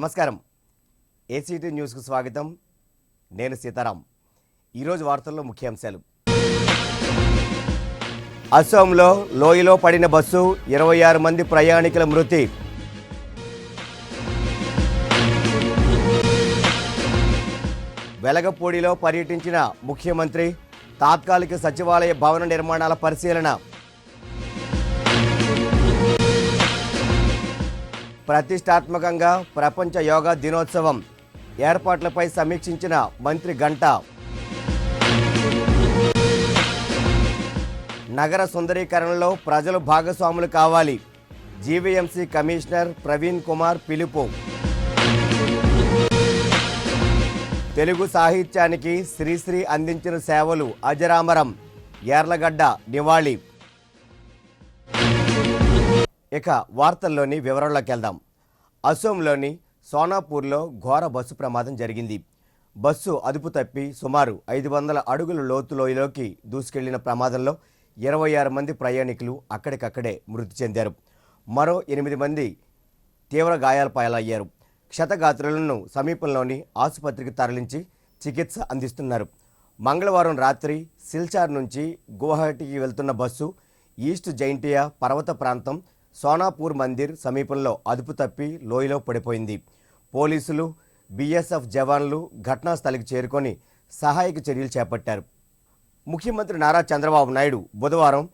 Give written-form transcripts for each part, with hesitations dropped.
నమస్కారం. ఏసీటీ న్యూస్కు స్వాగతం. నేను సీతారాం. ఈరోజు వార్తల్లో ముఖ్యాంశాలు. అస్సాంలో లోయలో పడిన బస్సు 26 మంది ప్రయాణికుల మృతి. వెలగపూడిలో పర్యటించిన ముఖ్యమంత్రి, తాత్కాలిక సచివాలయ భవన నిర్మాణాల పరిశీలన. ప్రతిష్టాత్మకంగా ప్రపంచ యోగా దినోత్సవం ఏర్పాట్లపై సమీక్షించిన మంత్రి గంటా. నగర సుందరీకరణలో ప్రజలు భాగస్వాములు కావాలి. జీవీఎంసీ కమిషనర్ ప్రవీణ్ కుమార్ పిలుపు. తెలుగు సాహిత్యానికి శ్రీశ్రీ అందించిన సేవలు అజరామరం. యార్లగడ్డ నివాళి. ఇక వార్తల్లోని వివరాల్లోకి వెళ్దాం. అసోంలోని సోనాపూర్లో ఘోర బస్సు ప్రమాదం జరిగింది. బస్సు అదుపు తప్పి సుమారు 500 అడుగుల లోతు లోయలోకి దూసుకెళ్లిన ప్రమాదంలో 26 మంది ప్రయాణికులు అక్కడికక్కడే మృతి చెందారు. మరో 8 మంది తీవ్ర గాయాల పాలయ్యారు. క్షతగాత్రులను సమీపంలోని ఆసుపత్రికి తరలించి చికిత్స అందిస్తున్నారు. మంగళవారం రాత్రి సిల్చార్ నుంచి గువాహటికి వెళ్తున్న బస్సు ఈస్ట్ జైంటియా పర్వత ప్రాంతం సోనాపూర్ మందిర్ సమీపంలో అదుపు తప్పి లోయలో పడిపోయింది. పోలీసులు, బీఎస్ఎఫ్ జవాన్లు ఘటనా స్థలికి చేరుకొని సహాయక చర్యలు చేపట్టారు. ముఖ్యమంత్రి నారా చంద్రబాబు నాయుడు బుధవారం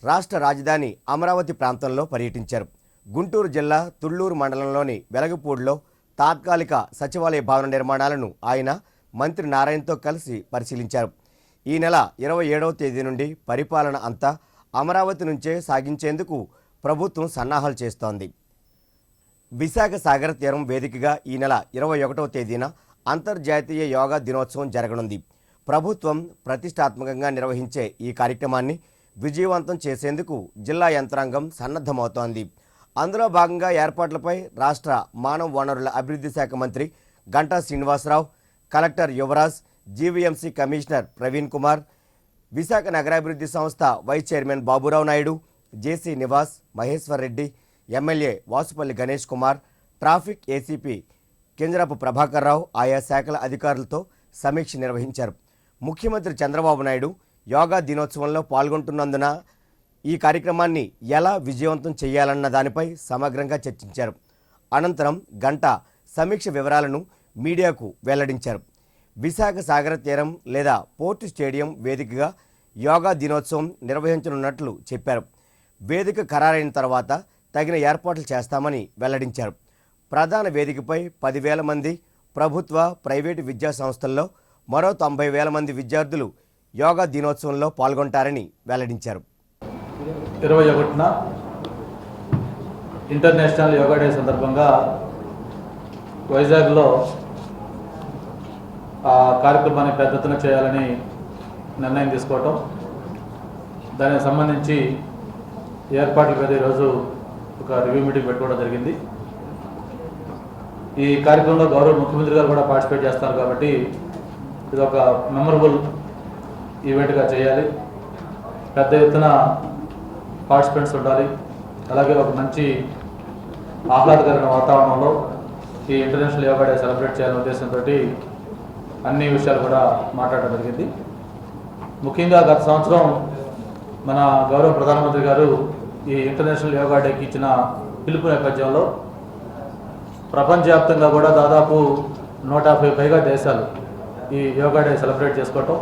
రాష్ట్ర రాజధాని అమరావతి ప్రాంతంలో పర్యటించారు. గుంటూరు జిల్లా తుళ్లూరు మండలంలోని వెలగపూడిలో తాత్కాలిక సచివాలయ భవన నిర్మాణాలను ఆయన మంత్రి నారాయణతో కలిసి పరిశీలించారు. ఈ నెల 27వ తేదీ నుండి పరిపాలన అంతా అమరావతి నుంచే సాగించేందుకు ప్రభుత్వం సన్నాహాలు చేస్తోంది. విశాఖ సాగర తీరం వేదికగా ఈ నెల 21వ తేదీన అంతర్జాతీయ యోగా దినోత్సవం జరగనుంది. ప్రభుత్వం ప్రతిష్టాత్మకంగా నిర్వహించే ఈ కార్యక్రమాన్ని విజయవంతం చేసేందుకు జిల్లా యంత్రాంగం సన్నద్ధమవుతోంది. అందులో భాగంగా ఏర్పాట్లపై రాష్ట్ర మానవ వనరుల అభివృద్ధి శాఖ మంత్రి Ganta Srinivasarao, collector Yuvaraj, GVMC commissioner Praveen Kumar, Visakha నగరాభివృద్ధి సంస్థ vice chairman Baburao Naidu, JC Nivas, Maheshwar Reddy, MLA Vasupalli Ganesh Kumar, traffic ACP Kinjarapu Prabhakar Rao ఆయా శాఖల అధికారులతో సమీక్ష నిర్వహించారు. ముఖ్యమంత్రి చంద్రబాబు నాయుడు యోగా దినోత్సవంలో పాల్గొంటున్నందున ఈ కార్యక్రమాన్ని ఎలా విజయవంతం చేయాలన్న దానిపై సమగ్రంగా చర్చించారు. అనంతరం గంటా సమీక్ష వివరాలను మీడియాకు వెల్లడించారు. విశాఖ సాగర తీరం లేదా పోర్టు స్టేడియం వేదికగా యోగా దినోత్సవం నిర్వహించనున్నట్లు చెప్పారు. వేదిక ఖరారైన తర్వాత తగిన ఏర్పాట్లు చేస్తామని వెల్లడించారు. ప్రధాన వేదికపై 10,000 మంది ప్రభుత్వ, ప్రైవేటు విద్యా సంస్థల్లో మరో 90,000 మంది విద్యార్థులు యోగా దినోత్సవంలో పాల్గొంటారని వెల్లడించారు. 21న ఇంటర్నేషనల్ యోగా డే సందర్భంగా వైజాగ్లో ఆ కార్యక్రమాన్ని పెద్ద ఎత్తున చేయాలని నిర్ణయం తీసుకోవటం, దానికి సంబంధించి ఏర్పాట్ల మీద ఈరోజు ఒక రివ్యూ మీటింగ్ పెట్టుకోవడం జరిగింది. ఈ కార్యక్రమంలో గౌరవ ముఖ్యమంత్రి గారు కూడా పార్టిసిపేట్ చేస్తారు కాబట్టి ఇది ఒక మెమరబుల్ ఈవెంట్గా చేయాలి. పెద్ద ఎత్తున పార్టిసిపెంట్స్ ఉండాలి. అలాగే ఒక మంచి ఆహ్లాదకరమైన వాతావరణంలో ఈ ఇంటర్నేషనల్ యోగా డే సెలబ్రేట్ చేయాలనే ఉద్దేశంతో అన్ని విషయాలు కూడా మాట్లాడడం జరిగింది. ముఖ్యంగా గత సంవత్సరం మన గౌరవ ప్రధానమంత్రి గారు ఈ ఇంటర్నేషనల్ యోగా డేకి ఇచ్చిన పిలుపు నేపథ్యంలో ప్రపంచవ్యాప్తంగా కూడా దాదాపు 150 పైగా దేశాలు ఈ యోగా డే సెలబ్రేట్ చేసుకోవటం.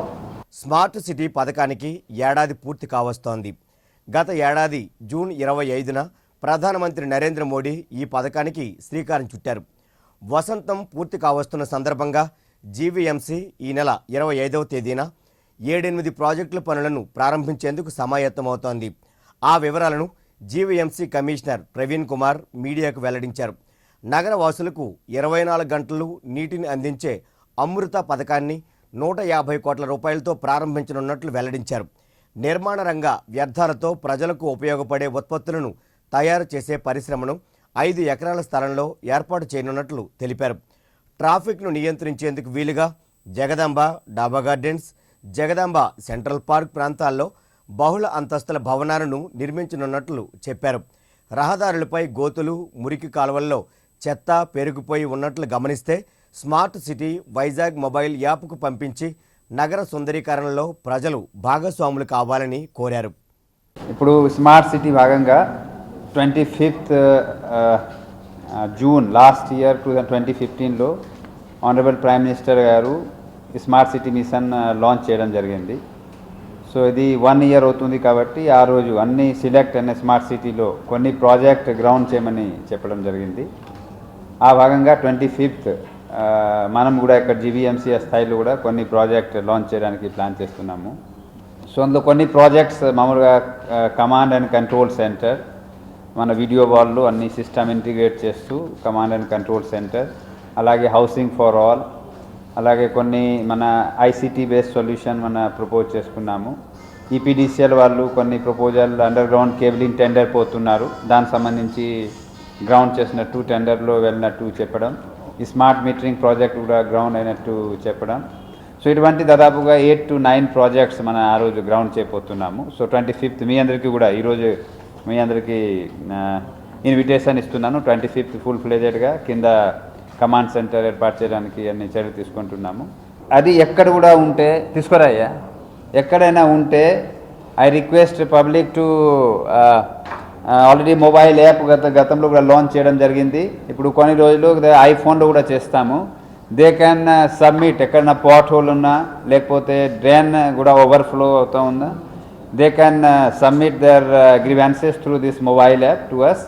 స్మార్ట్ సిటీ పథకానికి ఏడాది పూర్తి కావస్తోంది. గత ఏడాది జూన్ 25న ప్రధానమంత్రి నరేంద్ర మోడీ ఈ పథకానికి శ్రీకారం చుట్టారు. వసంతం పూర్తి కావస్తున్న సందర్భంగా జీవీఎంసీ ఈ నెల 25వ తేదీన 7-8 ప్రాజెక్టుల పనులను ప్రారంభించేందుకు సమాయత్తమవుతోంది. ఆ వివరాలను జీవీఎంసీ కమిషనర్ ప్రవీణ్ కుమార్ మీడియాకు వెల్లడించారు. నగర వాసులకు 24 గంటలు నీటిని అందించే అమృత పథకాన్ని 150 కోట్ల రూపాయలతో ప్రారంభించనున్నట్లు వెల్లడించారు. నిర్మాణ రంగ వ్యర్థాలతో ప్రజలకు ఉపయోగపడే ఉత్పత్తులను తయారు చేసే పరిశ్రమను 5 ఎకరాల స్థలంలో ఏర్పాటు చేయనున్నట్లు తెలిపారు. ట్రాఫిక్ను నియంత్రించేందుకు వీలుగా జగదాంబ డాబా గార్డెన్స్, జగదాంబ సెంట్రల్ పార్క్ ప్రాంతాల్లో బహుళ అంతస్తుల భవనాలను నిర్మించనున్నట్లు చెప్పారు. రహదారులపై గోతులు, మురికి కాలువల్లో చెత్త పెరిగిపోయి ఉన్నట్లు గమనిస్తే స్మార్ట్ సిటీ వైజాగ్ మొబైల్ యాప్కు పంపించి నగర సుందరీకరణలో ప్రజలు భాగస్వాములు కావాలని కోరారు. ఇప్పుడు స్మార్ట్ సిటీ భాగంగా 25th జూన్ లాస్ట్ ఇయర్ 2015లో ఆనరబుల్ ప్రైమ్ మినిస్టర్ గారు స్మార్ట్ సిటీ మిషన్ లాంచ్ చేయడం జరిగింది. సో ఇది 1 year అవుతుంది కాబట్టి ఆ రోజు అన్ని సిలెక్ట్ అనే స్మార్ట్ సిటీలో కొన్ని ప్రాజెక్ట్ గ్రౌండ్ చేయమని చెప్పడం జరిగింది. ఆ భాగంగా 25th మనం కూడా ఇక్కడ జీవీఎంసీ స్థాయిలో కూడా కొన్ని ప్రాజెక్ట్ లాంచ్ చేయడానికి ప్లాన్ చేస్తున్నాము. సో అందులో కొన్ని ప్రాజెక్ట్స్ మామూలుగా కమాండ్ అండ్ కంట్రోల్ సెంటర్, మన వీడియో వాల్లో అన్ని సిస్టమ్ ఇంటిగ్రేట్ చేస్తూ కమాండ్ అండ్ కంట్రోల్ సెంటర్, అలాగే హౌసింగ్ ఫర్ ఆల్, అలాగే కొన్ని మన ఐసీటీ బేస్డ్ సొల్యూషన్ మన ప్రపోజ్ చేసుకున్నాము. ఈపీడీసీఎల్ వాళ్ళు కొన్ని proposal under ground cabling tender పోతున్నారు, దానికి సంబంధించి గ్రౌండ్ చేసినట్టు టెండర్లో వెళ్ళినట్టు చెప్పడం, ఈ స్మార్ట్ మీటరింగ్ ప్రాజెక్ట్ కూడా గ్రౌండ్ అయినట్టు చెప్పడం. సో ఇటువంటి దాదాపుగా 8 to 9 ప్రాజెక్ట్స్ మన ఆ రోజు గ్రౌండ్ చేయబోతున్నాము. సో 25th మీ అందరికీ కూడా ఈరోజు మీ అందరికీ ఇన్విటేషన్ ఇస్తున్నాను. 25th ఫుల్ ఫ్లెజెడ్గా కింద కమాండ్ సెంటర్ ఏర్పాటు చేయడానికి అన్ని చర్యలు తీసుకుంటున్నాము. అది ఎక్కడ కూడా ఉంటే తీసుకురాయ్యా, ఎక్కడైనా ఉంటే I request public to already mobile app గతంలో కూడా లాంచ్ చేయడం జరిగింది. ఇప్పుడు కొన్ని రోజులు ఐఫోన్లో కూడా చేస్తాము. దే క్యాన్ సబ్మిట్ ఎక్కడన్నా పాట్ హోల్ ఉన్నా లేకపోతే డ్రైన్ కూడా ఓవర్ఫ్లో అవుతూ ఉందా, they can submit their grievances through this mobile app to us.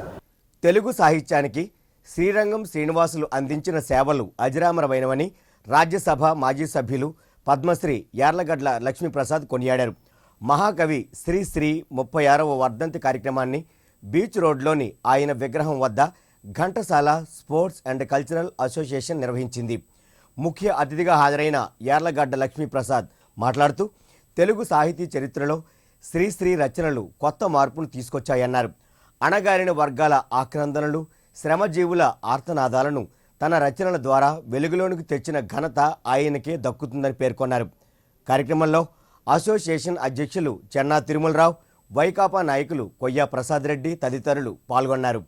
Telugu సాహిత్యానికి శ్రీరంగం శ్రీనివాసులు అందించిన సేవలు అజరామరమైనవని రాజ్యసభ మాజీ సభ్యులు పద్మశ్రీ యార్లగడ్ల లక్ష్మీప్రసాద్ కొనియాడారు. మహాకవి శ్రీశ్రీ 36వ వర్ధంతి కార్యక్రమాన్ని బీచ్ రోడ్లోని ఆయన విగ్రహం వద్ద Ghantasala sports and cultural association నిర్వహించింది. ముఖ్య అతిథిగా హాజరైన యార్లగడ్డ లక్ష్మీప్రసాద్ మాట్లాడుతూ తెలుగు సాహితీ చరిత్రలో శ్రీశ్రీ రచనలు కొత్త మార్పులు తీసుకొచ్చాయన్నారు. అణగారిన వర్గాల ఆక్రందనలు, శ్రమజీవుల ఆర్తనాదాలను తన రచనల ద్వారా వెలుగులోనికి తెచ్చిన ఘనత ఆయనకే దక్కుతుందని పేర్కొన్నారు. కార్యక్రమంలో అసోసియేషన్ అధ్యక్షులు చెన్నా తిరుమలరావు, వైకాపా నాయకులు కొయ్యా ప్రసాద్ రెడ్డి తదితరులు పాల్గొన్నారు.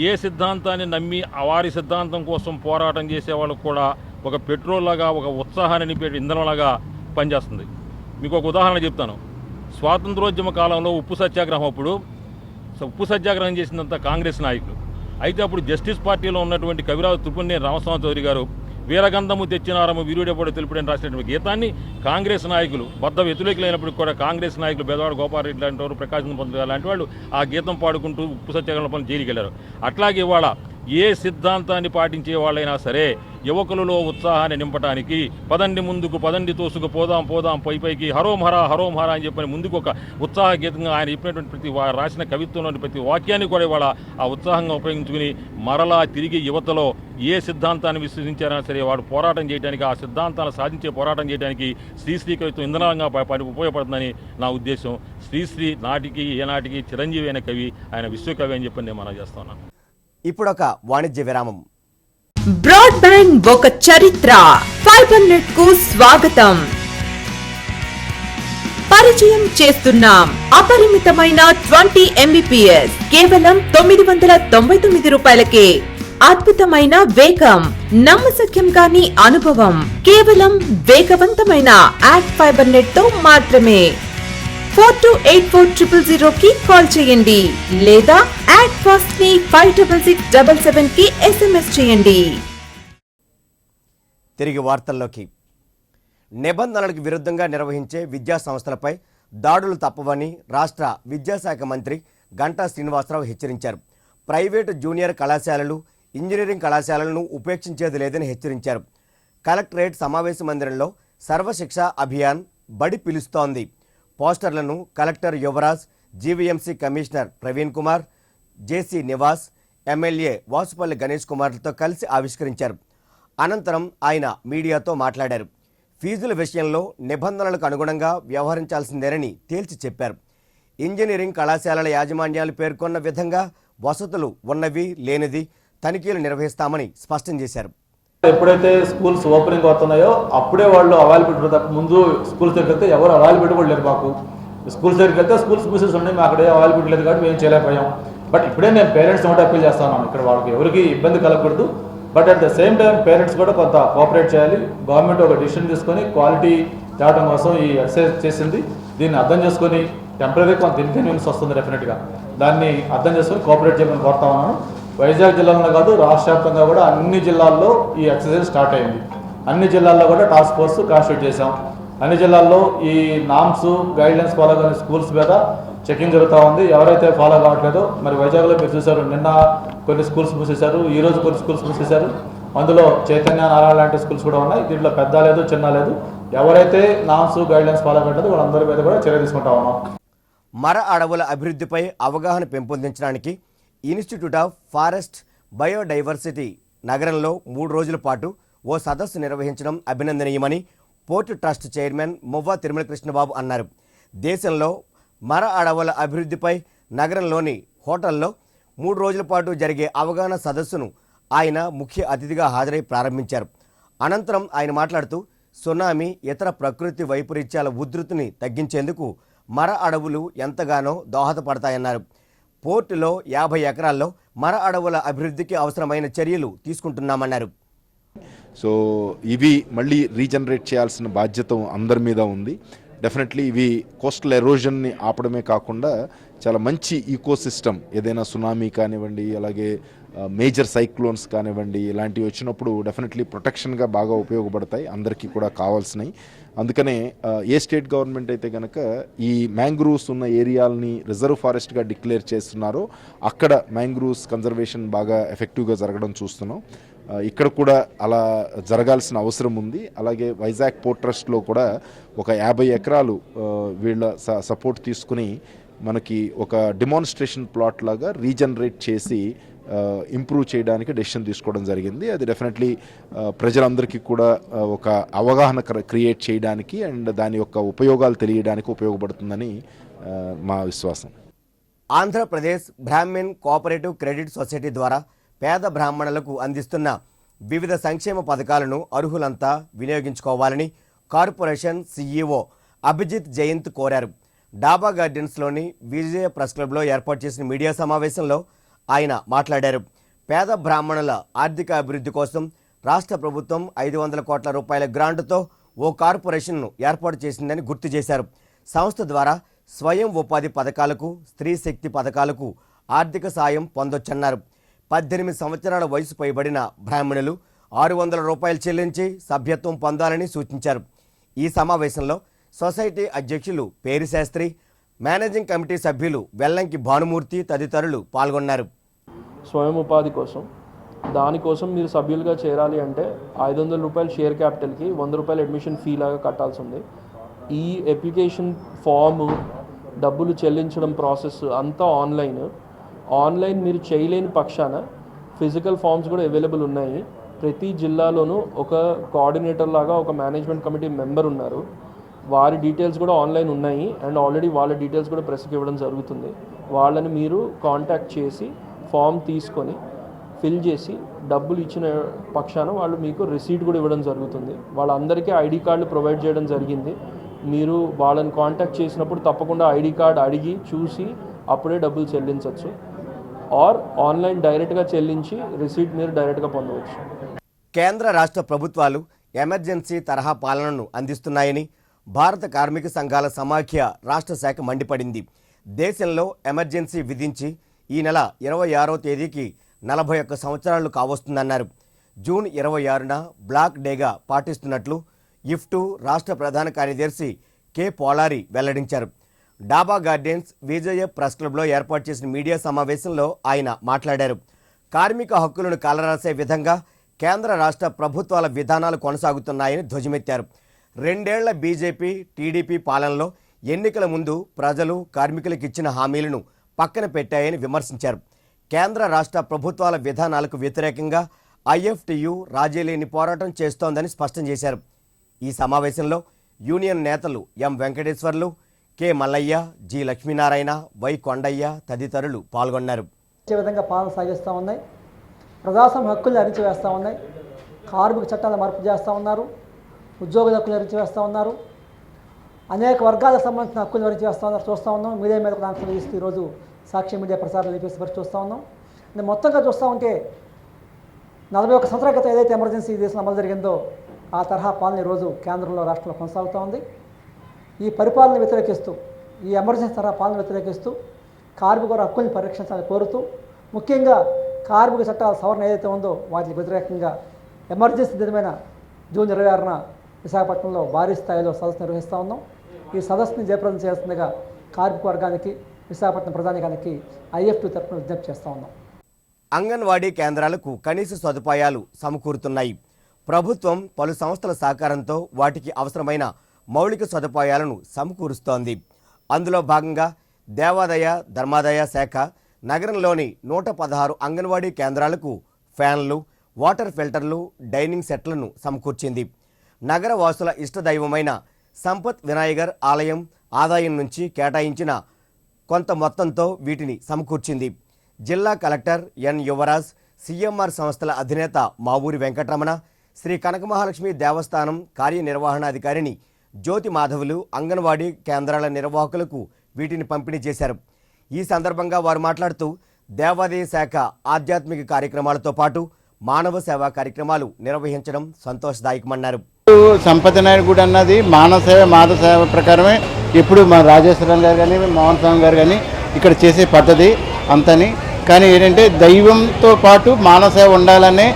ఏ సిద్ధాంతాన్ని నమ్మి వారి సిద్ధాంతం కోసం పోరాటం చేసే వాళ్ళకు కూడా ఒక పెట్రోల్ లాగా, ఒక ఉత్సాహాన్ని నింపే ఇంధనంలాగా పనిచేస్తుంది. మీకు ఒక ఉదాహరణ చెప్తాను. స్వాతంత్రోద్యమ కాలంలో ఉప్పు సత్యాగ్రహం అప్పుడు ఉప్పు సత్యాగ్రహం చేసినంత కాంగ్రెస్ నాయకులు. అయితే అప్పుడు జస్టిస్ పార్టీలో ఉన్నటువంటి కవిరాజు త్రిపుణ్ణేని రామస్వామి చౌదరి గారు వీరగంధము తెచ్చినారము వీరుడెప్పుడు తెలుపుడని రాసినటువంటి గీతాన్ని కాంగ్రెస్ నాయకులు బద్ద వ్యతిరేకులైనప్పటికీ కూడా కాంగ్రెస్ నాయకులు బెదవాడ గోపాలరెడ్డి లాంటి వారు, ప్రకాశం పంతులు లాంటి వాళ్ళు ఆ గీతం పాడుకుంటూ ఉప్పు సత్యాగ్రహం పనులు జైలుకి వెళ్ళారు. అట్లాగే ఇవాళ ఏ సిద్ధాంతాన్ని పాటించే వాళ్ళైనా సరే యువకులలో ఉత్సాహాన్ని నింపడానికి పదండి ముందుకు, పదండి తోసుకు, పోదాం పోదాం పైకి, హరోం హర అని చెప్పని ముందుకు ఒక ఉత్సాహ గీతంగా ఆయన చెప్పినటువంటి ప్రతి రాసిన కవిత్వంలోని ప్రతి వాక్యాన్ని కూడా ఇవాళ ఆ ఉత్సాహంగా ఉపయోగించుకుని మరలా తిరిగి యువతలో ఏ సిద్ధాంతాన్ని విశ్వసించారైనా సరే వాడు పోరాటం చేయడానికి, ఆ సిద్ధాంతాన్ని సాధించే పోరాటం చేయడానికి శ్రీశ్రీ కవిత్వం ఇంధనంగా ఉపయోగపడుతుందని నా ఉద్దేశం. శ్రీశ్రీ నాటికి ఏనాటికి చిరంజీవి అయిన కవి, ఆయన విశ్వకవి అని చెప్పి నేను మనం చేస్తున్నాను. ఇప్పుడొక వాణిజ్య విరామం. బ్రాడ్బ్యాండ్ ఒక చరిత్ర. ఫైబర్ నెట్ కు స్వాగతం. పరిచయం చేస్తున్నాం అపరిమితమైన 20 Mbps కేవలం 999 రూపాయలకే. అద్భుతమైన వేగం, నమ్మశక్యం కాని అనుభవం కేవలం వేగవంతమైన యాడ్ ఫైబర్ నెట్ తో మాత్రమే. 428400 కి కాల్ చేయండి లేదా యాడ్ ఫాస్ట్ ని 56677 కి SMS చేయండి. తిరిగి వార్తల్లోకి. నిబంధనలకు విరుద్ధంగా నిర్వహించే విద్యా సంస్థలపై దాడులు తప్పవని రాష్ట్ర విద్యాశాఖ మంత్రి గంటా శ్రీనివాసరావు హెచ్చరించారు. ప్రైవేటు జూనియర్ కళాశాలలు, ఇంజనీరింగ్ కళాశాలలను ఉపేక్షించేది లేదని హెచ్చరించారు. కలెక్టరేట్ సమావేశ మందిరంలో సర్వశిక్ష అభియాన్ బడి పిలుస్తోంది పోస్టర్లను collector Yuvaraj, GVMC commissioner Praveen Kumar, JC Nivas, MLA Vasupalli Ganesh కుమార్లతో కలిసి ఆవిష్కరించారు. అనంతరం ఆయన మీడియాతో మాట్లాడారు. ఫీజుల విషయంలో నిబంధనలకు అనుగుణంగా వ్యవహరించాల్సిందేనని తేల్చి చెప్పారు. ఇంజనీరింగ్ కళాశాలల యాజమాన్యాలు పేర్కొన్న విధంగా వసతులు ఉన్నవి లేనిది తనిఖీలు నిర్వహిస్తామని స్పష్టం చేశారు. ఎప్పుడైతే స్కూల్స్ ఓపెనింగ్ అవుతున్నాయో అప్పుడే వాళ్ళు అవైలబిలిటీ తప్ప ముందు స్కూల్స్ దగ్గరికి వెళ్తే ఎవరు అవైలబిలిటీ కూడా లేరు. మాకు స్కూల్స్ దగ్గరికి వెళ్తే స్కూల్స్ మూసేసి ఉన్నాయి, మాకు అక్కడ అవైలబిలిటీ లేదు కాబట్టి మేము చేయలేకపోయాం. బట్ ఇప్పుడే నేను పేరెంట్స్ కూడా అప్పీల్ చేస్తా ఉన్నాను, ఇక్కడ వాళ్ళకి ఎవరికి ఇబ్బంది కలగకూడదు. But at the same time parents కూడా కొంత కోఆపరేట్ చేయాలి. గవర్నమెంట్ ఒక డిసిషన్ తీసుకొని క్వాలిటీ తేవడం కోసం ఈ ఎక్సర్సైజ్ చేసింది. దీన్ని అర్థం చేసుకొని టెంపరీ కొంత ఇన్కన్వీనియన్స్ వస్తుంది డెఫినెట్గా, దాన్ని అర్థం చేసుకొని కోఆపరేట్ చేయమని కోరుతా ఉన్నాను. వైజాగ్ జిల్లాలో కాదు, రాష్ట్ర వ్యాప్తంగా కూడా అన్ని జిల్లాల్లో ఈ ఎక్సర్సైజ్ స్టార్ట్ అయింది. అన్ని జిల్లాల్లో కూడా టాస్క్ ఫోర్స్ కాన్స్టిట్యూట్ చేశాం. అన్ని జిల్లాల్లో ఈ నామ్స్ గైడ్లైన్స్ ఫాలో కాని స్కూల్స్ మీద చెకింగ్ జరుగుతూ ఉంది. ఎవరైతే ఫాలో కావట్లేదో, మరి వైజాగ్లో మీరు చూశారు, నిన్న కొన్ని స్కూల్స్ మూసేశారు, ఈరోజు కొన్ని స్కూల్స్ మూసేశారు. అందులో చైతన్య నారాయణ లాంటి స్కూల్స్ కూడా ఉన్నాయి. దీంట్లో పెద్ద లేదు చిన్న లేదు, ఎవరైతే నామ్స్ గైడ్లైన్స్ ఫాలో కావట్లేదో వాళ్ళందరి మీద కూడా చర్య తీసుకుంటా ఉన్నాం. మర అడవుల అభివృద్ధిపై అవగాహన పెంపొందించడానికి ఇన్స్టిట్యూట్ ఆఫ్ ఫారెస్ట్ బయోడైవర్సిటీ నగరంలో 3 రోజుల పాటు ఓ సదస్సు నిర్వహించడం అభినందనీయమని పోర్టు ట్రస్ట్ చైర్మన్ మువ్వా తిరుమల కృష్ణబాబు అన్నారు. దేశంలో మర అడవుల అభివృద్ధిపై నగరంలోని హోటల్లో 3 రోజుల పాటు జరిగే అవగాహన సదస్సును ఆయన ముఖ్య అతిథిగా హాజరై ప్రారంభించారు. అనంతరం ఆయన మాట్లాడుతూ సునామీ, ఇతర ప్రకృతి వైపరీత్యాల ఉధృతిని తగ్గించేందుకు మర అడవులు ఎంతగానో దోహదపడతాయన్నారు. పోర్టులో 50 ఎకరాల్లో మర అడవుల అభివృద్ధికి అవసరమైన చర్యలు తీసుకుంటున్నామన్నారు. సో ఇవి మళ్ళీ రీజనరేట్ చేయాల్సిన బాధ్యత అందరి మీద ఉంది. డెఫినెట్లీ ఇవి కోస్టల్ ఎరోజన్ని ఆపడమే కాకుండా చాలా మంచి ఈకోసిస్టమ్, ఏదైనా సునామీ కానివ్వండి, అలాగే మేజర్ సైక్లోన్స్ కానివ్వండి, ఇలాంటివి వచ్చినప్పుడు డెఫినెట్లీ ప్రొటెక్షన్గా బాగా ఉపయోగపడతాయి, అందరికీ కూడా కావాల్సినవి. అందుకనే ఏ స్టేట్ గవర్నమెంట్ అయితే కనుక ఈ మ్యాంగ్రూవ్స్ ఉన్న ఏరియాలని రిజర్వ్ ఫారెస్ట్గా డిక్లేర్ చేస్తున్నారో అక్కడ మ్యాంగ్రూవ్స్ కన్జర్వేషన్ బాగా ఎఫెక్టివ్గా జరగడం చూస్తున్నాం. ఇక్కడ కూడా అలా జరగాల్సిన అవసరం ఉంది. అలాగే వైజాగ్ పోర్ట్ ట్రస్ట్లో కూడా ఒక 50 ఎకరాలు వీళ్ళ సపోర్ట్ తీసుకుని మనకి ఒక డెమాన్స్ట్రేషన్ ప్లాట్ లాగా రీజనరేట్ చేసి ఇంప్రూవ్ చేయడానికి డెసిషన్ తీసుకోవడం జరిగింది. అది డెఫినెట్లీ ప్రజలందరికీ కూడా ఒక అవగాహన క్రియేట్ చేయడానికి అండ్ దాని యొక్క ఉపయోగాలు తెలియడానికి ఉపయోగపడుతుందని మా విశ్వాసం. Andhra Pradesh Brahmin cooperative credit society ద్వారా పేద బ్రాహ్మణులకు అందిస్తున్న వివిధ సంక్షేమ పథకాలను అర్హులంతా వినియోగించుకోవాలని కార్పొరేషన్ సీఈఓ అభిజిత్ జయంత్ కోరారు. డాబా గార్డెన్స్లోని విజయ ప్రెస్ క్లబ్లో ఏర్పాటు చేసిన మీడియా సమావేశంలో ఆయన మాట్లాడారు. పేద బ్రాహ్మణుల ఆర్థిక అభివృద్ధి కోసం రాష్ట్ర ప్రభుత్వం 500 కోట్ల రూపాయల గ్రాంటుతో ఓ కార్పొరేషన్ను ఏర్పాటు చేసిందని గుర్తు చేశారు. సంస్థ ద్వారా స్వయం ఉపాధి పథకాలకు, స్త్రీ శక్తి పథకాలకు ఆర్థిక సాయం పొందొచ్చన్నారు. 18 సంవత్సరాల వయసు పైబడిన బ్రాహ్మణులు 600 రూపాయలు చెల్లించి సభ్యత్వం పొందాలని సూచించారు. ఈ సమావేశంలో సొసైటీ అధ్యక్షులు పేరి శాస్త్రి, మేనేజింగ్ కమిటీ సభ్యులు వెల్లంకి భానుమూర్తి తదితరులు పాల్గొన్నారు. స్వయం ఉపాధి కోసం, దానికోసం మీరు సభ్యులుగా చేరాలి అంటే 500 రూపాయలు షేర్ క్యాపిటల్కి 100 రూపాయలు అడ్మిషన్ ఫీ లాగా కట్టాల్సి ఉంది. ఈ అప్లికేషన్ ఫాము, డబ్బులు చెల్లించడం ప్రాసెస్ అంతా ఆన్లైన్ మీరు చేయలేని పక్షాన ఫిజికల్ ఫామ్స్ కూడా అవైలబుల్ ఉన్నాయి. ప్రతి జిల్లాలోనూ ఒక కోఆర్డినేటర్ లాగా ఒక మేనేజ్మెంట్ కమిటీ మెంబర్ ఉన్నారు. వారి డీటెయిల్స్ కూడా ఆన్లైన్ ఉన్నాయి అండ్ ఆల్రెడీ వాళ్ళ డీటెయిల్స్ కూడా ప్రెస్కి ఇవ్వడం జరుగుతుంది. వాళ్ళని మీరు కాంటాక్ట్ చేసి ఫామ్ తీసుకొని ఫిల్ చేసి డబ్బులు ఇచ్చిన పక్షాన వాళ్ళు మీకు రిసీట్ కూడా ఇవ్వడం జరుగుతుంది. వాళ్ళందరికీ ఐడి కార్డులు ప్రొవైడ్ చేయడం జరిగింది. మీరు వాళ్ళని కాంటాక్ట్ చేసినప్పుడు తప్పకుండా ఐడి కార్డు అడిగి చూసి అప్పుడే డబ్బులు చెల్లించవచ్చు. ఆర్ ఆన్లైన్ డైరెక్ట్గా చెల్లించి రిసీట్ మీరు డైరెక్ట్గా పొందవచ్చు. కేంద్ర రాష్ట్ర ప్రభుత్వాలు ఎమర్జెన్సీ తరహా పాలనను అందిస్తున్నాయని భారత కార్మిక సంఘాల సమాఖ్య రాష్ట్ర శాఖ మండిపడింది. దేశంలో ఎమర్జెన్సీ విధించి ఈ నెల 26వ తేదీకి 41 సంవత్సరాలు కావస్తుందన్నారు. జూన్ 26న బ్లాక్ డేగా పాటిస్తున్నట్లు ఇఫ్టు రాష్ట్ర ప్రధాన కార్యదర్శి కె పోలారి వెల్లడించారు. డాబా గార్డెన్స్ విజయ ప్రెస్ క్లబ్లో ఏర్పాటు చేసిన మీడియా సమావేశంలో ఆయన మాట్లాడారు. కార్మిక హక్కులను కాలరాసే విధంగా కేంద్ర రాష్ట్ర ప్రభుత్వాల విధానాలు కొనసాగుతున్నాయని ధ్వజమెత్తారు. 2 ఏళ్ల బీజేపీ టీడీపీ పాలనలో ఎన్నికల ముందు ప్రజలు కార్మికులకు ఇచ్చిన హామీలను పక్కన పెట్టాయని విమర్శించారు. కేంద్ర రాష్ట్ర ప్రభుత్వాల విధానాలకు వ్యతిరేకంగా ఐఎఫ్టియు రాజీలేని పోరాటం చేస్తోందని స్పష్టం చేశారు. ఈ సమావేశంలో యూనియన్ నేతలు M Venkateswarlu, K Mallayya, G Lakshminarayana, Y Kondayya తదితరులు పాల్గొన్నారు. ఈ విధంగా పాలన సాగిస్తూ ఉన్నాయి. ప్రజాస్వామ్య హక్కుల్ని అరిచివేస్తూ ఉన్నాయి. కార్మిక చట్టాలను మార్పు చేస్తూ ఉన్నారు. ఉద్యోగుల హక్కులు అరిచివేస్తూ ఉన్నారు. అనేక వర్గాలకు సంబంధించిన హక్కులు అరిచివేస్తూ ఉన్నారు. చూస్తూ ఉన్నాం. మీడియా మీద కూడా ఆంక్షలు ఇస్తూ ఈరోజు సాక్షి మీడియా ప్రసారం లేపేసి పరిస్థితి చూస్తూ ఉన్నాం. మొత్తంగా చూస్తూ ఉంటే 41 సంవత్సరాల క్రితం ఏదైతే ఎమర్జెన్సీ దేశంలో అమలు జరిగిందో ఆ తరహా పాలన ఈరోజు కేంద్రంలో రాష్ట్రంలో కొనసాగుతూ ఉంది. ఈ పరిపాలన వ్యతిరేకిస్తూ, ఈ ఎమర్జెన్సీ తరహా పాలన వ్యతిరేకిస్తూ కార్మికుల హక్కుల్ని పరిరక్షించాలని కోరుతూ, ముఖ్యంగా కార్మిక చట్టాల సవరణ ఏదైతే ఉందో వాటికి వ్యతిరేకంగా ఎమర్జెన్సీ దినమైన జూన్ 26న విశాఖపట్నంలో భారీ స్థాయిలో సదస్సు నిర్వహిస్తూ ఉన్నాం. ఈ సదస్సుని జయప్రదం చేస్తుండగా కార్మిక వర్గానికి, విశాఖపట్నం ప్రజానికానికి IF2 తరఫున విజ్ఞప్తి చేస్తూ ఉన్నాం. అంగన్వాడీ కేంద్రాలకు కనీస సదుపాయాలు సమకూరుతున్నాయి. ప్రభుత్వం పలు సంస్థల సహకారంతో వాటికి అవసరమైన మౌలిక సదుపాయాలను సమకూరుస్తోంది. అందులో భాగంగా దేవాదాయ ధర్మాదాయ శాఖ నగరంలోని 116 అంగన్వాడీ కేంద్రాలకు ఫ్యాన్లు, వాటర్ ఫిల్టర్లు, డైనింగ్ సెట్లను సమకూర్చింది. నగర వాసుల ఇష్టదైవమైన సంపత్ వినాయగర్ ఆలయం ఆదాయం నుంచి కేటాయించిన కొంత మొత్తంతో వీటిని సమకూర్చింది. జిల్లా కలెక్టర్ ఎన్ యువరాజ్, CMR సంస్థల అధినేత మావూరి వెంకటరమణ, శ్రీ కనకమహాలక్ష్మి దేవస్థానం కార్యనిర్వహణాధికారిని జ్యోతి మాధవులు అంగన్వాడీ కేంద్రాల నిర్వాహకులకు వీటిని పంపిణీ చేశారు. ఈ సందర్భంగా వారు మాట్లాడుతూ దేవాదాయ శాఖ ఆధ్యాత్మిక కార్యక్రమాలతో పాటు మానవ సేవా కార్యక్రమాలు నిర్వహించడం సంతోషదాయకమన్నారు. సంపద నాయుడు గుడి అన్నది మానవ సేవ, మాధవ సేవ ప్రకారమే ఇప్పుడు మా రాజేశ్వరం గారు కానీ, మోహన్ స్వామి గారు కానీ ఇక్కడ చేసే పద్ధతి అంతని. కానీ ఏంటంటే దైవంతో పాటు మానవ సేవ ఉండాలనే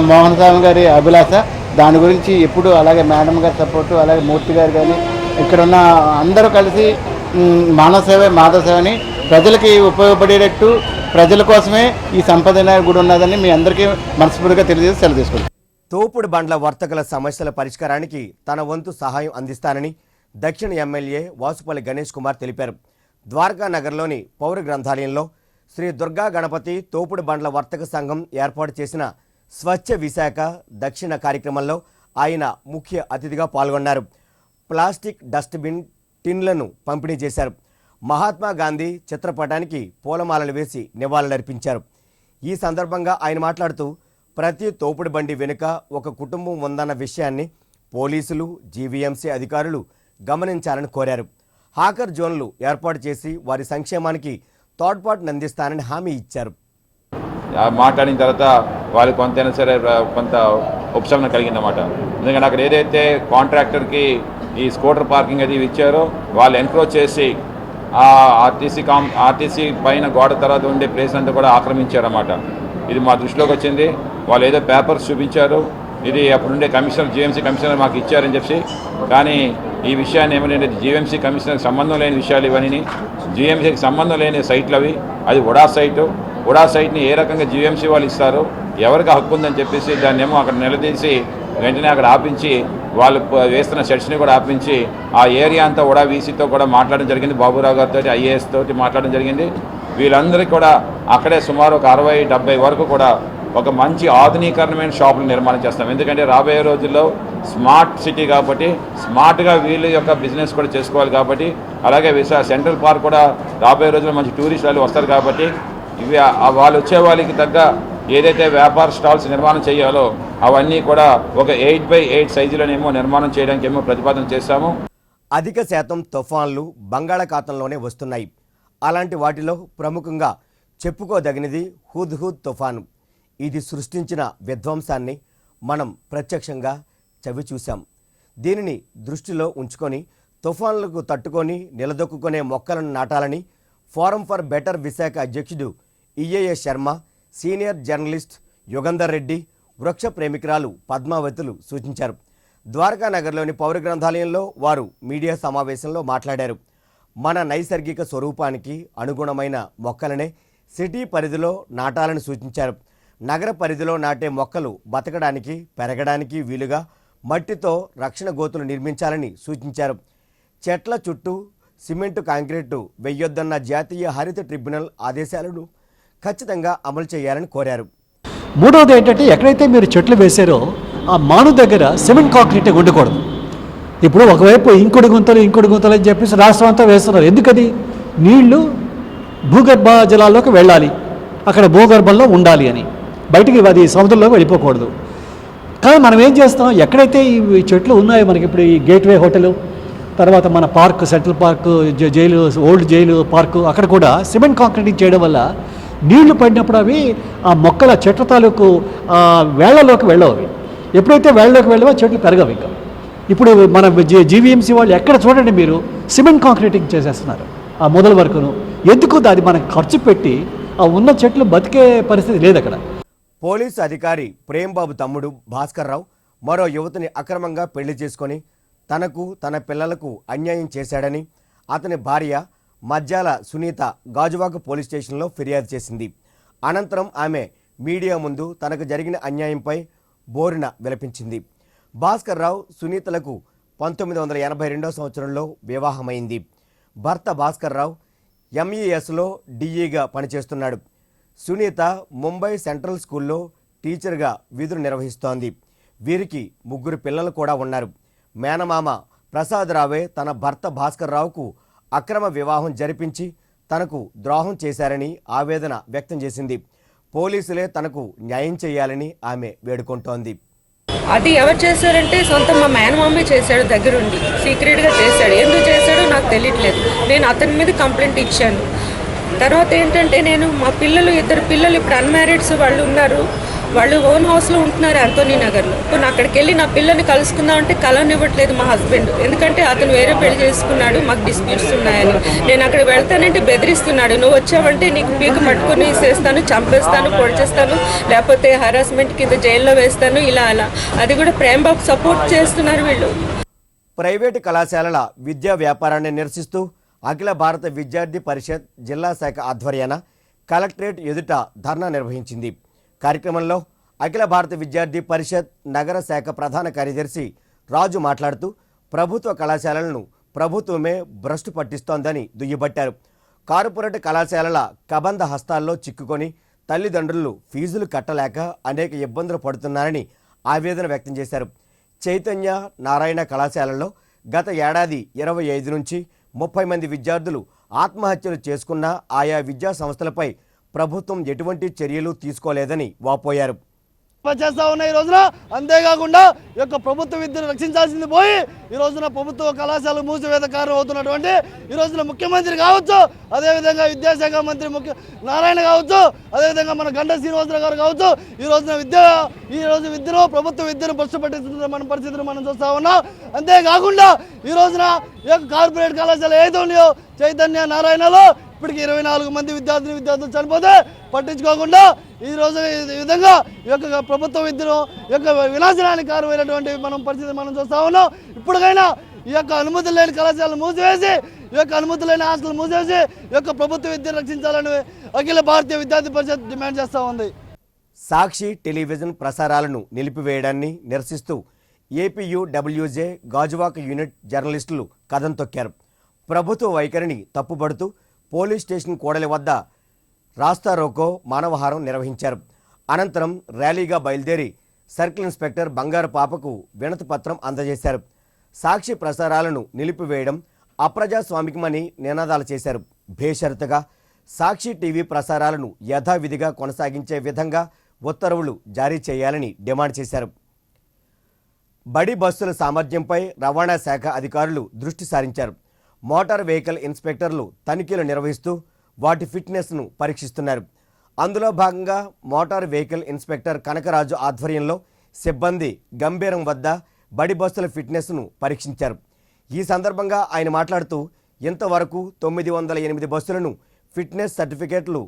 మోహన్ స్వామి గారి అభిలాష. దాని గురించి ఎప్పుడు అలాగే మేడం గారి సపోర్టు, అలాగే మూర్తి గారు కానీ ఇక్కడ ఉన్న అందరూ కలిసి మానవ సేవ, మాధవ సేవని ప్రజలకి ఉపయోగపడేటట్టు ప్రజల కోసమే ఈ సంపద నాయుడు గుడి ఉన్నదని మీ అందరికీ మనస్ఫూర్తిగా తెలియజేసి సెలవు తీసుకుంటాం. తోపుడు బండ్ల వర్తకుల సమస్యల పరిష్కారానికి తన వంతు సహాయం అందిస్తానని దక్షిణ ఎమ్మెల్యే వాసుపల్లి గణేష్ కుమార్ తెలిపారు. ద్వారకా నగర్లోని పౌర గ్రంథాలయంలో శ్రీ దుర్గా గణపతి తోపుడు బండ్ల వర్తక సంఘం ఏర్పాటు చేసిన స్వచ్ఛ విశాఖ దక్షిణ కార్యక్రమంలో ఆయన ముఖ్య అతిథిగా పాల్గొన్నారు. ప్లాస్టిక్ డస్ట్బిన్ టిన్లను పంపిణీ చేశారు. మహాత్మా గాంధీ చిత్రపటానికి పూలమాలలు వేసి నివాళులర్పించారు. ఈ సందర్భంగా ఆయన మాట్లాడుతూ ప్రతి తోపుడు బండి వెనుక ఒక కుటుంబం ఉందన్న విషయాన్ని పోలీసులు, GVMC అధికారులు గమనించాలని కోరారు. హాకర్ జోన్లు ఏర్పాటు చేసి వారి సంక్షేమానికి తోడ్పాటును అందిస్తానని హామీ ఇచ్చారు. మాట్లాడిన తర్వాత వాళ్ళకి కొంతైనా సరే కొంత ఉపశమనం కలిగిందన్నమాట. ఎందుకంటే అక్కడ ఏదైతే కాంట్రాక్టర్కి ఈ స్కూటర్ పార్కింగ్ అది ఇచ్చారో వాళ్ళు ఎన్క్రోచ్ చేసి ఆ ఆర్టీసీ పైన గోడ తర్వాత ఉండే ప్లేస్ అంతా కూడా ఆక్రమించారన్నమాట. ఇది మా దృష్టిలోకి వచ్చింది. వాళ్ళు ఏదో పేపర్స్ చూపించారు, ఇది అప్పుడుండే కమిషనర్, GMC కమిషనర్ మాకు ఇచ్చారని చెప్పి. కానీ ఈ విషయాన్ని ఏమంటే GMC కమిషనర్కి సంబంధం లేని విషయాలు ఇవన్నీ, GMCకి సంబంధం లేని సైట్లు అవి. అది ఉడా సైట్ని ఏ రకంగా GMC వాళ్ళు ఇస్తారు, ఎవరికి హక్కు ఉందని చెప్పేసి దాన్ని ఏమో అక్కడ నిలదీసి వెంటనే అక్కడ ఆపించి వాళ్ళు వేస్తున్న సెట్స్ని కూడా ఆపించి ఆ ఏరియా అంతా ఉడా VCతో కూడా మాట్లాడడం జరిగింది. బాబురావు గారితో, IAS తోటి మాట్లాడడం జరిగింది. వీళ్ళందరికీ కూడా అక్కడే సుమారు ఒక 60-70 వరకు కూడా ఒక మంచి ఆధునీకరణమైన షాపులు నిర్మాణం చేస్తాం. ఎందుకంటే రాబోయే రోజుల్లో స్మార్ట్ సిటీ కాబట్టి స్మార్ట్గా వీళ్ళ యొక్క బిజినెస్ కూడా చేసుకోవాలి కాబట్టి, అలాగే సెంట్రల్ పార్క్ కూడా రాబోయే రోజుల్లో మంచి టూరిస్ట్ వాళ్ళు వస్తారు కాబట్టి ఇవి వాళ్ళు వచ్చే వాళ్ళకి తగ్గ ఏదైతే వ్యాపార స్టాల్స్ నిర్మాణం చేయాలో అవన్నీ కూడా ఒక 8x8 సైజులోనేమో నిర్మాణం చేయడానికి ఏమో ప్రతిపాదన చేశాము. అధిక శాతం తుఫాన్లు బంగాళాఖాతంలోనే వస్తున్నాయి. అలాంటి వాటిలో ప్రముఖంగా చెప్పుకోదగినది హుద్హుద్ తుఫాను. ఇది సృష్టించిన విధ్వంసాన్ని మనం ప్రత్యక్షంగా చవిచూశాం. దీనిని దృష్టిలో ఉంచుకొని తుఫాన్లకు తట్టుకొని నిలదొక్కునే మొక్కలను నాటాలని ఫోరం ఫర్ బెటర్ విశాఖ అధ్యక్షుడు EAS Sharma, senior journalist Yugandhar Reddy, వృక్ష ప్రేమికురాలు పద్మావతులు సూచించారు. ద్వారకా నగర్లోని పౌర గ్రంథాలయంలో వారు మీడియా సమావేశంలో మాట్లాడారు. మన నైసర్గిక స్వరూపానికి అనుగుణమైన మొక్కలనే సిటీ పరిధిలో నాటాలని సూచించారు. నగర పరిధిలో నాటే మొక్కలు బతకడానికి, పెరగడానికి వీలుగా మట్టితో రక్షణ గోతులు నిర్మించాలని సూచించారు. చెట్ల చుట్టూ సిమెంటు కాంక్రీటు వెయ్యొద్దన్న జాతీయ హరిత ట్రిబ్యునల్ ఆదేశాలను ఖచ్చితంగా అమలు చేయాలని కోరారు. మూడవది ఏంటంటే, ఎక్కడైతే మీరు చెట్లు వేశారో ఆ మాను దగ్గర సిమెంట్ కాంక్రీట్ ఉండకూడదు. ఇప్పుడు ఒకవైపు ఇంకుడు గుంతలు అని చెప్పేసి రాష్ట్రం అంతా వేస్తున్నారు. ఎందుకది? నీళ్లు భూగర్భ జలాల్లోకి వెళ్ళాలి, అక్కడ భూగర్భంలో ఉండాలి అని, బయటికి అది సముద్రంలోకి వెళ్ళిపోకూడదు. కానీ మనం ఏం చేస్తాం, ఎక్కడైతే ఈ చెట్లు ఉన్నాయో మనకి ఇప్పుడు ఈ గేట్వే హోటల్, తర్వాత మన park central park jail old jail park అక్కడ కూడా సిమెంట్ కాంక్రీటింగ్ చేయడం వల్ల నీళ్లు పడినప్పుడు అవి ఆ మొక్కల చెట్ల తాలూకు వేళ్లలోకి వెళ్ళవు. అవి ఎప్పుడైతే వేళ్లలోకి వెళ్ళవో చెట్లు పెరగవు. ఇంకా ఇప్పుడు మన జీవీఎంసీ వాళ్ళు ఎక్కడ చూడండి మీరు సిమెంట్ కాంక్రీటింగ్ చేసేస్తున్నారు ఆ మొదల వరకును. ఎందుకు అది మనకు ఖర్చు పెట్టి ఆ ఉన్న చెట్లు బతికే పరిస్థితి లేదు అక్కడ. పోలీసు అధికారి ప్రేమ్బాబు తమ్ముడు భాస్కర్ రావు మరో యువతిని అక్రమంగా పెళ్లి చేసుకొని తనకు తన పిల్లలకు అన్యాయం చేశాడని అతని భార్య మజ్జాల సునీత గాజువాక పోలీస్ స్టేషన్లో ఫిర్యాదు చేసింది. అనంతరం ఆమె మీడియా ముందు తనకు జరిగిన అన్యాయంపై బోరున విలపించింది. భాస్కర్ రావు సునీతలకు 1982 సంవత్సరంలో వివాహమైంది. భర్త భాస్కర్ రావు ఎంఈఎస్లో డిఈగా పనిచేస్తున్నాడు. సునీత ముంబై సెంట్రల్ స్కూల్లో టీచర్గా విధులు నిర్వహిస్తోంది. వీరికి 3 పిల్లలు కూడా ఉన్నారు. మేనమామ ప్రసాద్ రావే తన భర్త భాస్కర్ రావుకు అక్రమ వివాహం జరిపించి తనకు ద్రోహం చేశారని ఆవేదన వ్యక్తం చేసింది. పోలీసులే తనకు న్యాయం చేయాలని ఆమె వేడుకుంటోంది. అది ఎవరు చేశారంటే సొంత మా మేనమామే చేశాడు, దగ్గరుండి సీక్రెట్గా చేశాడు. ఎందుకు చేశాడో నాకు తెలియట్లేదు. నేను అతని మీద కంప్లైంట్ ఇచ్చాను. తర్వాత ఏంటంటే నేను మా పిల్లలు 2 పిల్లలు ఇప్పుడు అన్మ్యారీడ్స్ వాళ్ళు ఉన్నారు. వాళ్ళు ఓన్ హౌస్లో ఉంటున్నారు ఆంథోనీ నగర్లో. ఇప్పుడు నేను అక్కడికి వెళ్ళి నా పిల్లల్ని కలుసుకుందాం అంటే కలవనివ్వట్లేదు మా హస్బెండ్. ఎందుకంటే అతను వేరే పెళ్లి చేసుకున్నాడు, మాకు డిస్ప్యూట్స్ ఉన్నాయని. నేను అక్కడ వెళ్తానంటే బెదిరిస్తున్నాడు. నువ్వు వచ్చావంటే నీకు పీక పట్టుకుని వేసేస్తాను, చంపేస్తాను, పొడిచేస్తాను, లేకపోతే హరాస్మెంట్ కింద జైల్లో వేస్తాను, ఇలా అలా. అది కూడా ప్రేమ్బాబు సపోర్ట్ చేస్తున్నారు వీళ్ళు. ప్రైవేటు కళాశాలల విద్యా వ్యాపారాన్ని నిరసిస్తూ అఖిల భారత విద్యార్థి పరిషత్ జిల్లా శాఖ ఆధ్వర్యాన కలెక్టరేట్ ఎదుట ధర్నా నిర్వహించింది. కార్యక్రమంలో అఖిల భారత విద్యార్థి పరిషత్ నగర శాఖ ప్రధాన కార్యదర్శి రాజు మాట్లాడుతూ ప్రభుత్వ కళాశాలలను ప్రభుత్వమే భ్రష్టు పట్టిస్తోందని దుయ్యబట్టారు. కార్పొరేట్ కళాశాలల కబంధ హస్తాల్లో చిక్కుకొని తల్లిదండ్రులు ఫీజులు కట్టలేక అనేక ఇబ్బందులు పడుతున్నారని ఆవేదన వ్యక్తం చేశారు. చైతన్య నారాయణ కళాశాలలో గత ఏడాది 25 నుంచి 30 మంది విద్యార్థులు ఆత్మహత్యలు చేసుకున్న ఆయా విద్యా సంస్థలపై ప్రభుత్వం ఎటువంటి చర్యలు తీసుకోలేదని వాపోయారు. చేస్తా ఉన్నాయి ఈ రోజున. అంతేకాకుండా ఈ యొక్క ప్రభుత్వ విద్యను రక్షించాల్సింది పోయి ఈ రోజున ప్రభుత్వ కళాశాల మూసివేత కారణం అవుతున్నటువంటి ఈ రోజున ముఖ్యమంత్రి కావచ్చు, అదేవిధంగా విద్యాశాఖ మంత్రి నారాయణ కావచ్చు, అదేవిధంగా మన గంట శ్రీనివాసరావు గారు కావచ్చు, ఈ రోజున విద్యను ప్రభుత్వ విద్యను భ్రష్టు పట్టిస్తున్న మన పరిస్థితిని మనం చూస్తా ఉన్నాం. అంతేకాకుండా ఈ రోజున ఈ యొక్క కార్పొరేట్ కళాశాల ఏదైతే ఉన్నాయో చైతన్య నారాయణలో ఇప్పటికి 24 మంది విద్యార్థులు చనిపోతే పట్టించుకోకుండా ఈ రోజు ఈ విధంగా ఈ యొక్క ప్రభుత్వ విద్యను ఈ యొక్క వినాశనానికి కారణమైనటువంటి పరిస్థితి మనం చూస్తా ఉన్నాం. ఇప్పటికైనా ఈ యొక్క అనుమతులు లేని కళాశాలను మూసివేసి, ఈ యొక్క అనుమతులు లేని హాస్టల్ మూసివేసి ఈ యొక్క ప్రభుత్వ విద్యను రక్షించాలని అఖిల భారతీయ విద్యార్థి పరిషత్ డిమాండ్ చేస్తూ ఉంది. సాక్షి టెలివిజన్ ప్రసారాలను నిలిపివేయడాన్ని నిరసిస్తూ ఏపీయూడబ్ల్యూజే గాజువాక యూనిట్ జర్నలిస్టులు కథం తొక్కారు. ప్రభుత్వ వైఖరిని తప్పుపడుతూ పోలీస్ స్టేషన్ కూడలి వద్ద రాస్తారోకో మానవహారం నిర్వహించారు. అనంతరం ర్యాలీగా బయలుదేరి సర్కిల్ ఇన్స్పెక్టర్ బంగారు పాపకు వినతి పత్రం అందజేశారు. సాక్షి ప్రసారాలను నిలిపివేయడం అప్రజాస్వామికమని నినాదాలు చేశారు. బేషరతుగా సాక్షి టీవీ ప్రసారాలను యథావిధిగా కొనసాగించే విధంగా ఉత్తర్వులు జారీ చేయాలని డిమాండ్ చేశారు. బడి బస్సుల సామర్థ్యంపై రవాణా శాఖ అధికారులు దృష్టి సారించారు. మోటార్ వెహికల్ ఇన్స్పెక్టర్లు తనిఖీలు నిర్వహిస్తూ వాటి ఫిట్నెస్ను పరీక్షిస్తున్నారు. అందులో భాగంగా మోటార్ వెహికల్ ఇన్స్పెక్టర్ కనకరాజు ఆధ్వర్యంలో సిబ్బంది గంభీరం వద్ద బడి బస్సుల ఫిట్నెస్ను పరీక్షించారు. ఈ సందర్భంగా ఆయన మాట్లాడుతూ ఇంతవరకు 908 బస్సులను ఫిట్నెస్ సర్టిఫికేట్లు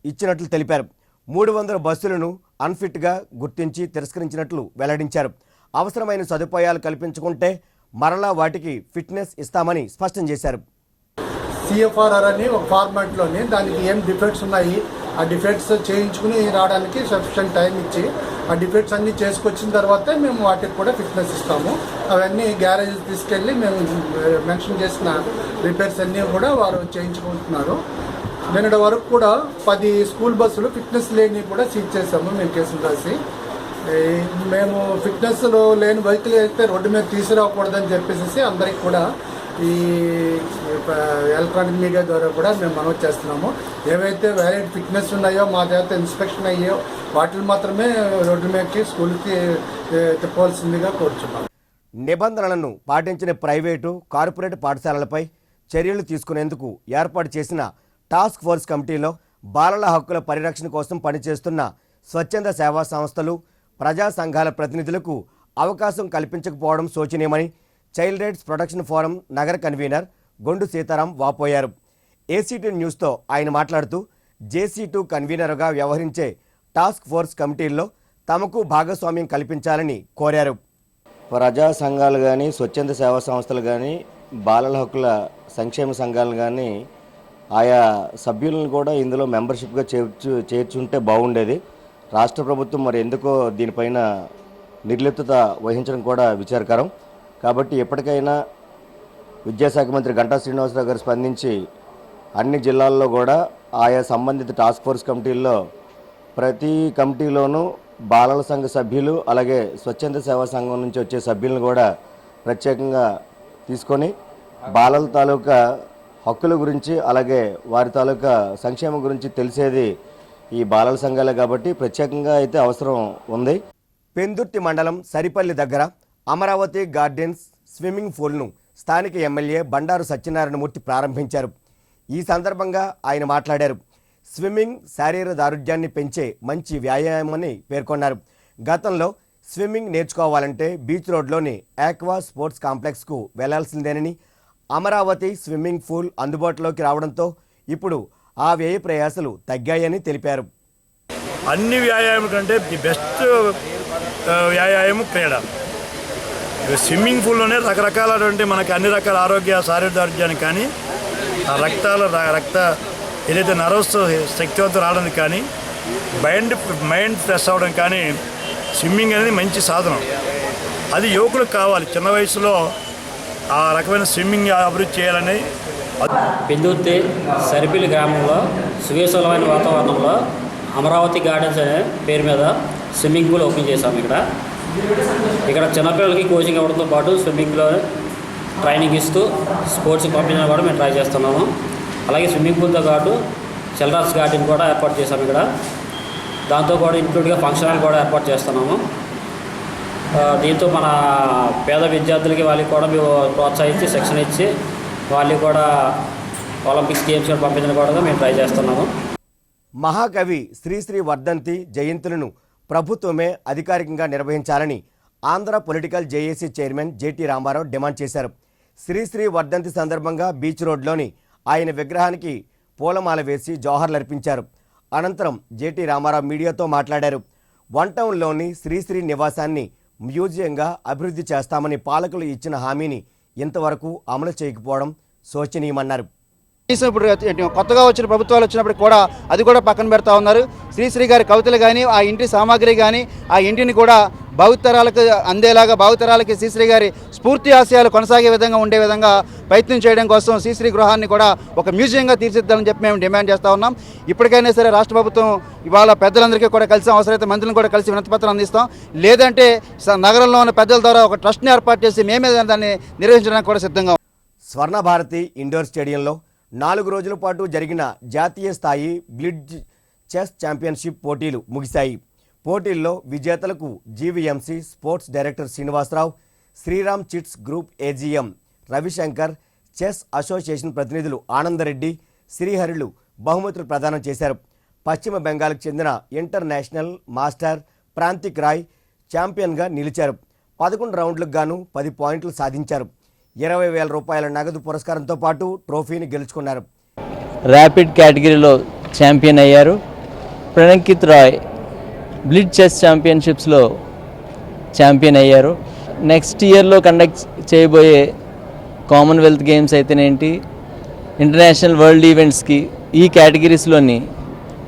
ఇచ్చినట్లు తెలిపారు. 300 బస్సులను అన్ఫిట్గా గుర్తించి తిరస్కరించినట్లు వెల్లడించారు. అవసరమైన సదుపాయాలు కల్పించుకుంటే మరలా వాటికి ఫిట్నెస్ ఇస్తామని స్పష్టం చేశారు. సిఎఫ్ఆర్ఆర్ అని ఒక ఫార్మాట్లోని దానికి ఏం డిఫెక్ట్స్ ఉన్నాయి ఆ డిఫెక్ట్స్ చేయించుకుని రావడానికి సఫిషియెంట్ టైం ఇచ్చి ఆ డిఫెక్ట్స్ అన్నీ చేసుకొచ్చిన తర్వాతే మేము వాటికి కూడా ఫిట్నెస్ ఇస్తాము. అవన్నీ గ్యారేజ్ తీసుకెళ్ళి మేము మెన్షన్ చేసిన రిపేర్స్ అన్నీ కూడా వారు చేయించుకుంటున్నారు. నిన్నటి వరకు కూడా 10 స్కూల్ బస్సులు ఫిట్నెస్ లేని కూడా సీజ్ చేసాము మేము కేసులు రాసి. మేము ఫిట్నెస్లో లేని వెహికల్ అయితే రోడ్డు మీద తీసుకురాకూడదని చెప్పేసి అందరికి కూడా ఈ ఎలక్ట్రానిక్ మీడియా ద్వారా కూడా మేము మనవి చేస్తున్నాము. ఏవైతే వ్యాలిడ్ ఫిట్నెస్ ఉన్నాయో మా చేత ఇన్స్పెక్షన్ అయ్యో వాటిని మాత్రమే రోడ్డు మీదకి స్కూల్కి తిప్పవలసిందిగా కోరుచున్నాము. నిబంధనలను పాటించిన ప్రైవేటు కార్పొరేట్ పాఠశాలలపై చర్యలు తీసుకునేందుకు ఏర్పాటు చేసిన టాస్క్ ఫోర్స్ కమిటీలో బాలల హక్కుల పరిరక్షణ కోసం పనిచేస్తున్న స్వచ్ఛంద సేవా సంస్థలు, ప్రజా సంఘాల ప్రతినిధులకు అవకాశం కల్పించకపోవడం శోచనీయమని చైల్డ్ రైట్స్ ప్రొటెక్షన్ ఫోరం నగర కన్వీనర్ గొండు సీతారాం వాపోయారు. ఏసీటీ న్యూస్తో ఆయన మాట్లాడుతూ జేసీ2 కన్వీనర్గా వ్యవహరించే టాస్క్ ఫోర్స్ కమిటీల్లో తమకు భాగస్వామ్యం కల్పించాలని కోరారు. ప్రజా సంఘాలు కానీ, స్వచ్ఛంద సేవా సంస్థలు కానీ, బాలల హక్కుల సంక్షేమ సంఘాలు కానీ ఆయా సభ్యులను కూడా ఇందులో మెంబర్షిప్గా చేర్చుంటే బాగుండేది. రాష్ట్ర ప్రభుత్వం మరి ఎందుకో దీనిపైన నిర్లిప్తత వహించడం కూడా విచారకరం. కాబట్టి ఎప్పటికైనా విద్యాశాఖ మంత్రి గంటా శ్రీనివాసరావు గారు స్పందించి అన్ని జిల్లాల్లో కూడా ఆయా సంబంధిత టాస్క్ ఫోర్స్ కమిటీల్లో ప్రతి కమిటీలోనూ బాలల సంఘ సభ్యులు, అలాగే స్వచ్ఛంద సేవా సంఘం నుంచి వచ్చే సభ్యులను కూడా ప్రత్యేకంగా తీసుకొని బాలల తాలూకా హక్కుల గురించి, అలాగే వారి తాలూకా సంక్షేమం గురించి తెలిసేది ఈ బాలల సంఘాలే కాబట్టి ప్రత్యేకంగా అయితే అవసరం ఉంది. పెందుర్తి మండలం సరిపల్లి దగ్గర అమరావతి గార్డెన్స్ స్విమ్మింగ్ పూల్ను స్థానిక ఎమ్మెల్యే బండారు సత్యనారాయణమూర్తి ప్రారంభించారు. ఈ సందర్భంగా ఆయన మాట్లాడారు. స్విమ్మింగ్ శారీరక దారుఢ్యాన్ని పెంచే మంచి వ్యాయామని పేర్కొన్నారు. గతంలో స్విమ్మింగ్ నేర్చుకోవాలంటే బీచ్ రోడ్లోని ఆక్వా స్పోర్ట్స్ కాంప్లెక్స్కు వెళ్లాల్సిందేనని, అమరావతి స్విమ్మింగ్ పూల్ అందుబాటులోకి రావడంతో ఇప్పుడు ఆ వ్యయ ప్రయాసలు తగ్గాయని తెలిపారు. అన్ని వ్యాయామం కంటే ది బెస్ట్ వ్యాయామం క్రీడ. స్విమ్మింగ్ పూల్లోనే రకరకాలటువంటి మనకి అన్ని రకాల ఆరోగ్య శారీరక దారుఢ్యానికి కానీ, ఆ రక్త ఏదైతే నర్వస్ శక్తివంతం రావడానికి కానీ, మైండ్ ఫ్రెష్ అవ్వడం కానీ స్విమ్మింగ్ అనేది మంచి సాధనం. అది యువకులకు కావాలి. చిన్న వయసులో ఆ రకమైన స్విమ్మింగ్ అభివృద్ధి చేయాలని. పెందుర్తి సరిపిల్లి గ్రామంలో సువిశాలమైన వాతావరణంలో అమరావతి గార్డెన్స్ అనే పేరు మీద స్విమ్మింగ్ పూల్ ఓపెన్ చేశాము. ఇక్కడ చిన్నపిల్లలకి కోచింగ్ ఇవ్వడంతో పాటు స్విమ్మింగ్లో ట్రైనింగ్ ఇస్తూ స్పోర్ట్స్కి పంపించడం కూడా మేము ట్రై చేస్తున్నాము. అలాగే స్విమ్మింగ్ పూల్తో పాటు చిల్డ్రన్స్ గార్డెన్ కూడా ఏర్పాటు చేశాము. దాంతో కూడా ఇంక్లూడ్గా ఫంక్షన్ హాల్ కూడా ఏర్పాటు చేస్తున్నాము. దీంతో మన పేద విద్యార్థులకి వాళ్ళకి కూడా మేము ప్రోత్సహించి శిక్షణ ఇచ్చి వాళ్ళకి కూడా ఒలింపిక్స్ గేమ్స్ కూడా పంపించడం కూడా మేము ట్రై చేస్తున్నాము. మహాకవి శ్రీశ్రీ వర్ధంతి జయంతులను ప్రభుత్వమే అధికారికంగా నిర్వహించాలని Andhra political JAC chairman JT Ramarao demand చేశారు. శ్రీశ్రీ వర్ధంతి సందర్భంగా బీచ్ రోడ్లోని ఆయన విగ్రహానికి పూలమాల వేసి జోహర్లర్పించారు. అనంతరం జేటీ రామారావు మీడియాతో మాట్లాడారు. వన్ టౌన్లోని శ్రీశ్రీ నివాసాన్ని మ్యూజియంగా అభివృద్ధి చేస్తామని పాలకులు ఇచ్చిన హామీని ఇంతవరకు అమలు చేయకపోవడం శోచనీయమన్నారు. ఇప్పుడు కొత్తగా వచ్చిన ప్రభుత్వాలు వచ్చినప్పుడు కూడా అది కూడా పక్కన పెడతా ఉన్నారు. శ్రీశ్రీ గారి కవితలు కానీ, ఆ ఇంటి సామాగ్రి కానీ, ఆ ఇంటిని కూడా భావితరాలకు అందేలాగా, భావితరాలకి శ్రీశ్రీ గారి స్ఫూర్తి ఆశయాలు కొనసాగే విధంగా ఉండే విధంగా ప్రయత్నం చేయడం కోసం శ్రీశ్రీ గృహాన్ని కూడా ఒక మ్యూజియంగా తీర్చిద్దామని చెప్పి మేము డిమాండ్ చేస్తూ ఉన్నాం. ఇప్పటికైనా సరే రాష్ట్ర ప్రభుత్వం ఇవాళ పెద్దలందరికీ కూడా కలిసి, అవసరమైతే మంత్రులను కూడా కలిసి వినతిపత్రం అందిస్తాం. లేదంటే నగరంలో ఉన్న పెద్దల ద్వారా ఒక ట్రస్ట్ని ఏర్పాటు చేసి మేమే దాన్ని నిర్వహించడానికి కూడా సిద్ధంగా. స్వర్ణభారతి ఇండోర్ స్టేడియంలో 4 రోజుల పాటు జరిగిన జాతీయ స్థాయి బ్లిడ్జ్ చెస్ ఛాంపియన్షిప్ పోటీలు ముగిశాయి. పోటీల్లో విజేతలకు GVMC sports director Srinivasarao, Sriram chits group AGM Ravishankar, chess association ప్రతినిధులు ఆనందరెడ్డి, శ్రీహరులు బహుమతులు ప్రదానం చేశారు. పశ్చిమ బెంగాల్కు చెందిన ఇంటర్నేషనల్ మాస్టర్ ప్రాంతిక్ రాయ్ ఛాంపియన్గా నిలిచారు. 11 రౌండ్లకు గాను 10 పాయింట్లు సాధించారు. 20,000 రూపాయల నగదు పురస్కారంతో పాటు ట్రోఫీని గెలుచుకున్నారు. ర్యాపిడ్ కేటగిరీలో ఛాంపియన్ అయ్యారు. ప్రణంకిత్ రాయ్ బ్లిడ్ చెస్ ఛాంపియన్షిప్స్లో ఛాంపియన్ అయ్యారు. నెక్స్ట్ ఇయర్లో కండక్ట్ చేయబోయే కామన్వెల్త్ గేమ్స్ అయితేనేంటి, ఇంటర్నేషనల్ వరల్డ్ ఈవెంట్స్కి ఈ కేటగిరీస్లోని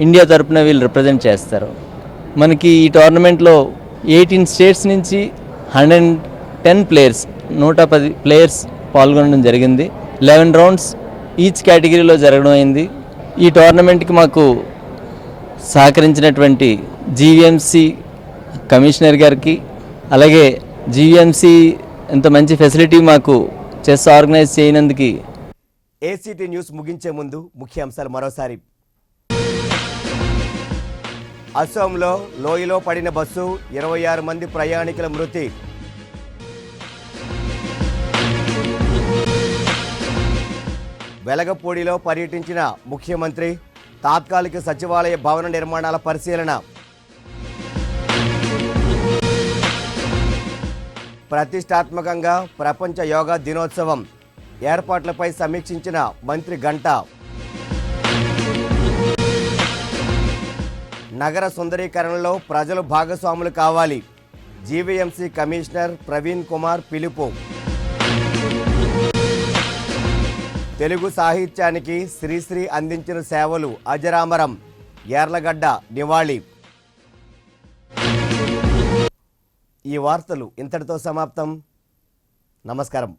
ఇండియా తరపున వీళ్ళు రిప్రజెంట్ చేస్తారు. మనకి ఈ టోర్నమెంట్లో 18 స్టేట్స్ నుంచి 110 ప్లేయర్స్ 110 ప్లేయర్స్ పాల్గొనడం జరిగింది. 11 రౌండ్స్ ఈచ్ కేటగిరీలో జరగడం అయింది. ఈ టోర్నమెంట్కి మాకు సహకరించినటువంటి జీవీఎంసీ కమిషనర్ గారికి, అలాగే జీవీఎంసీ ఇంత మంచి ఫెసిలిటీ మాకు చెస్ ఆర్గనైజ్ చేయనందుకు. ఏసీటీ న్యూస్ ముగించే ముందు ముఖ్యాంశాలు మరోసారి. అసోంలో లోయలో పడిన బస్సు, 26 మంది ప్రయాణికుల మృతి. వెలగపూడిలో పర్యటించిన ముఖ్యమంత్రి, తాత్కాలిక సచివాలయ భవన నిర్మాణాల పరిశీలన. ప్రతిష్టాత్మకంగా ప్రపంచ యోగా దినోత్సవం ఏర్పాట్లపై సమీక్షించిన మంత్రి గంటా. నగర సుందరీకరణలో ప్రజలు భాగస్వాములు కావాలి, జీవీఎంసీ కమిషనర్ ప్రవీణ్ కుమార్ పిలుపు. తెలుగు సాహిత్యానికి శ్రీశ్రీ అందించిన సేవలు అజరామరం, యార్లగడ్డ నివాళి. ఈ వార్తలు ఇంతటితో సమాప్తం. నమస్కారం.